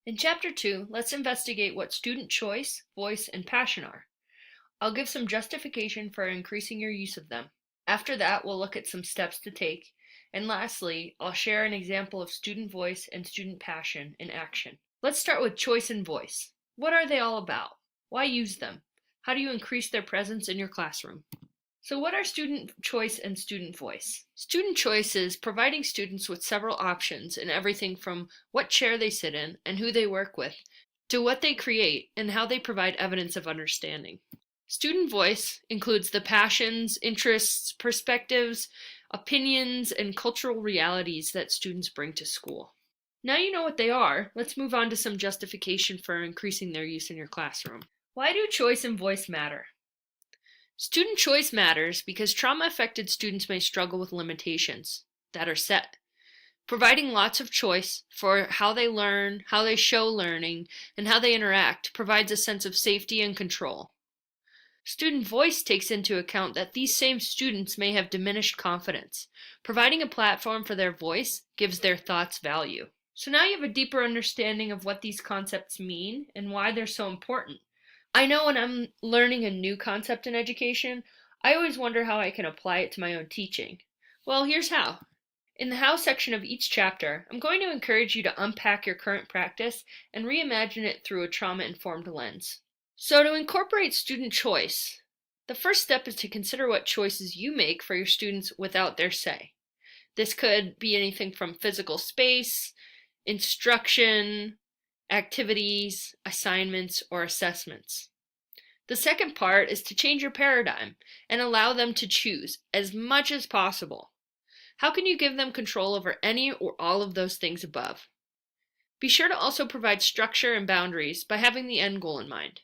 In Chapter 2, let's investigate what student choice, voice, and passion are. I'll give some justification for increasing your use of them. After that, we'll look at some steps to take. And lastly, I'll share an example of student voice and student passion in action. Let's start with choice and voice. What are they all about? Why use them? How do you increase their presence in your classroom? So what are student choice and student voice? Student choice is providing students with several options in everything from what chair they sit in and who they work with, to what they create and how they provide evidence of understanding. Student voice includes the passions, interests, perspectives, opinions, and cultural realities that students bring to school. Now you know what they are, let's move on to some justification for increasing their use in your classroom. Why do choice and voice matter? Student choice matters because trauma-affected students may struggle with limitations that are set. Providing lots of choice for how they learn, how they show learning, and how they interact provides a sense of safety and control. Student voice takes into account that these same students may have diminished confidence. Providing a platform for their voice gives their thoughts value. So now you have a deeper understanding of what these concepts mean and why they're so important. I know when I'm learning a new concept in education, I always wonder how I can apply it to my own teaching. Well, here's how. In the how section of each chapter, I'm going to encourage you to unpack your current practice and reimagine it through a trauma-informed lens. So to incorporate student choice, the first step is to consider what choices you make for your students without their say. This could be anything from physical space, instruction, activities, assignments, or assessments. The second part is to change your paradigm and allow them to choose as much as possible. How can you give them control over any or all of those things above? Be sure to also provide structure and boundaries by having the end goal in mind.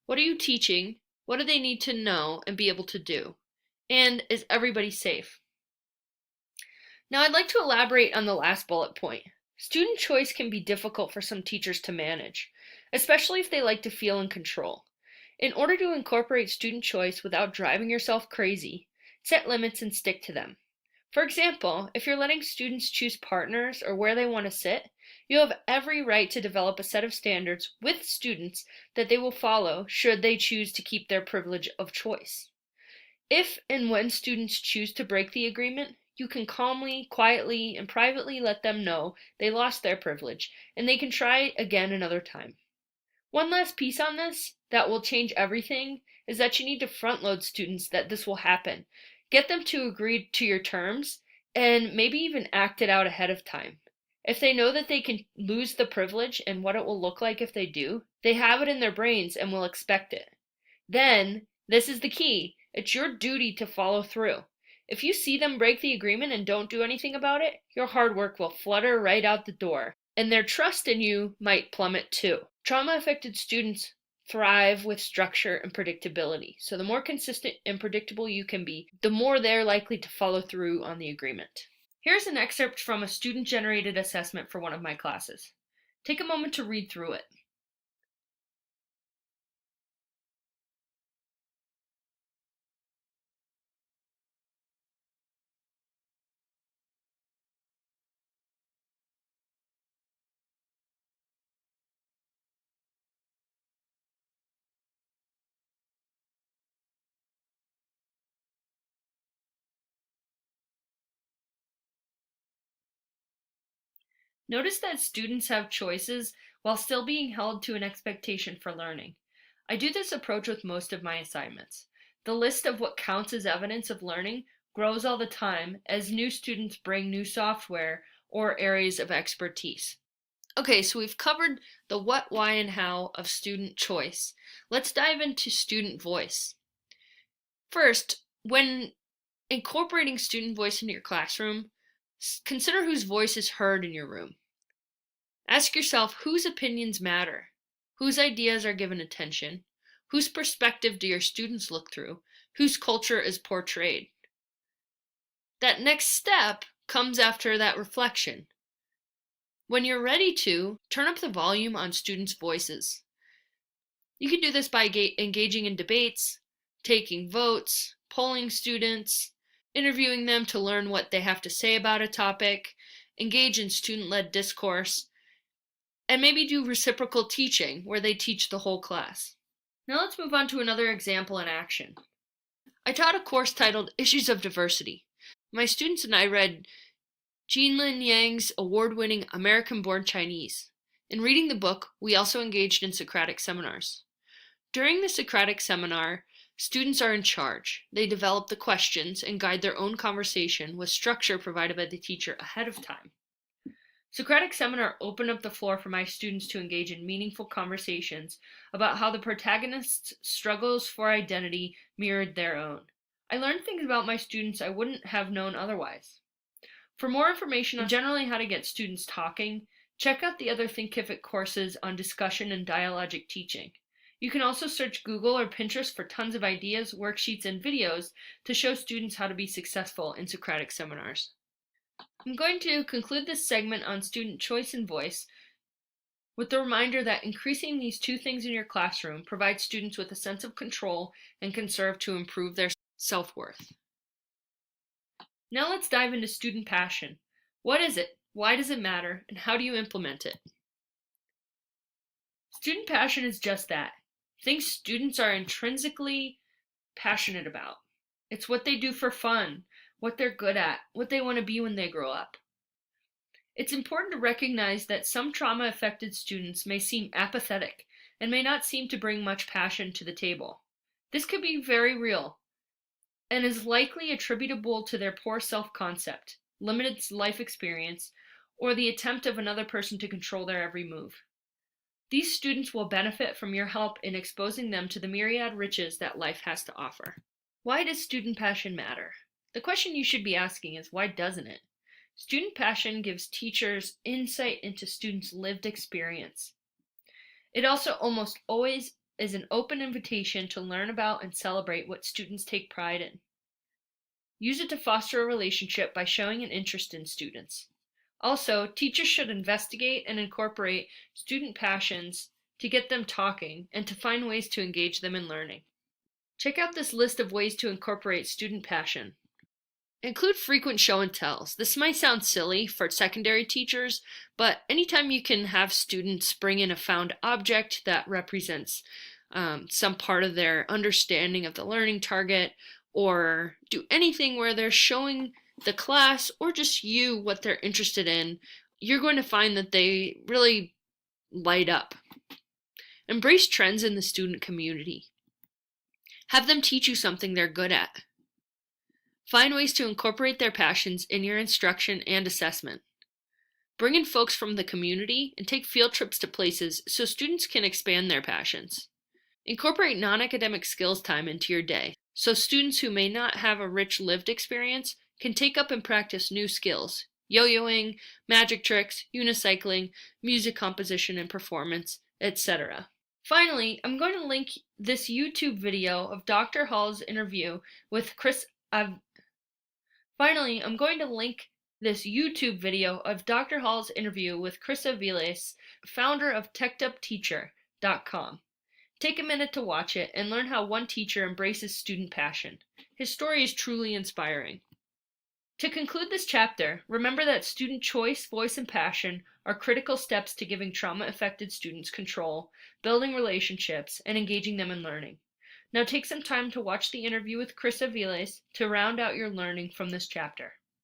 What are you teaching? What do they need to know and be able to do? And is everybody safe? Now I'd like to elaborate on the last bullet point. Student choice can be difficult for some teachers to manage, especially if they like to feel in control. In order to incorporate student choice without driving yourself crazy, set limits and stick to them. For example, if you're letting students choose partners or where they want to sit, you have every right to develop a set of standards with students that they will follow should they choose to keep their privilege of choice. If and when students choose to break the agreement, you can calmly, quietly, and privately let them know they lost their privilege and they can try again another time. One last piece on this that will change everything is that you need to front load students that this will happen. Get them to agree to your terms and maybe even act it out ahead of time. If they know that they can lose the privilege and what it will look like if they do, they have it in their brains and will expect it. Then, this is the key, it's your duty to follow through. If you see them break the agreement and don't do anything about it, your hard work will flutter right out the door, and their trust in you might plummet too. Trauma-affected students thrive with structure and predictability, so the more consistent and predictable you can be, the more they're likely to follow through on the agreement. Here's an excerpt from a student-generated assessment for one of my classes. Take a moment to read through it. Notice that students have choices while still being held to an expectation for learning. I do this approach with most of my assignments. The list of what counts as evidence of learning grows all the time as new students bring new software or areas of expertise. Okay, so we've covered the what, why, and how of student choice. Let's dive into student voice. First, when incorporating student voice into your classroom, consider whose voice is heard in your room. Ask yourself whose opinions matter, whose ideas are given attention, whose perspective do your students look through, whose culture is portrayed. That next step comes after that reflection. When you're ready to, turn up the volume on students' voices. You can do this by engaging in debates, taking votes, polling students, interviewing them to learn what they have to say about a topic, engage in student-led discourse, And maybe do reciprocal teaching, where they teach the whole class. Now let's move on to another example in action. I taught a course titled Issues of Diversity. My students and I read Jinlin Yang's award-winning American-Born Chinese. In reading the book, we also engaged in Socratic seminars. During the Socratic seminar, students are in charge. They develop the questions and guide their own conversation with structure provided by the teacher ahead of time. Socratic seminar opened up the floor for my students to engage in meaningful conversations about how the protagonist's struggles for identity mirrored their own. I learned things about my students I wouldn't have known otherwise. For more information on generally how to get students talking, check out the other Thinkific courses on discussion and dialogic teaching. You can also search Google or Pinterest for tons of ideas, worksheets, and videos to show students how to be successful in Socratic seminars. I'm going to conclude this segment on student choice and voice with the reminder that increasing these two things in your classroom provides students with a sense of control and can serve to improve their self-worth. Now let's dive into student passion. What is it? Why does it matter? And how do you implement it? Student passion is just that. Things students are intrinsically passionate about. It's what they do for fun, what they're good at, what they want to be when they grow up. It's important to recognize that some trauma-affected students may seem apathetic and may not seem to bring much passion to the table. This could be very real and is likely attributable to their poor self-concept, limited life experience, or the attempt of another person to control their every move. These students will benefit from your help in exposing them to the myriad riches that life has to offer. Why does student passion matter? The question you should be asking is, why doesn't it? Student passion gives teachers insight into students' lived experience. It also almost always is an open invitation to learn about and celebrate what students take pride in. Use it to foster a relationship by showing an interest in students. Also, teachers should investigate and incorporate student passions to get them talking and to find ways to engage them in learning. Check out this list of ways to incorporate student passion. Include frequent show and tells. This might sound silly for secondary teachers, but anytime you can have students bring in a found object that represents some part of their understanding of the learning target, or do anything where they're showing the class or just you what they're interested in, you're going to find that they really light up. Embrace trends in the student community. Have them teach you something they're good at. Find ways to incorporate their passions in your instruction and assessment. Bring in folks from the community and take field trips to places so students can expand their passions. Incorporate non-academic skills time into your day so students who may not have a rich lived experience can take up and practice new skills: yo-yoing, magic tricks, unicycling, music composition and performance, etc. Finally, I'm going to link this YouTube video of Dr. Hall's interview with Chris Aviles, founder of TechedUpTeacher.com. Take a minute to watch it and learn how one teacher embraces student passion. His story is truly inspiring. To conclude this chapter, remember that student choice, voice, and passion are critical steps to giving trauma-affected students control, building relationships, and engaging them in learning. Now take some time to watch the interview with Chris Aviles to round out your learning from this chapter.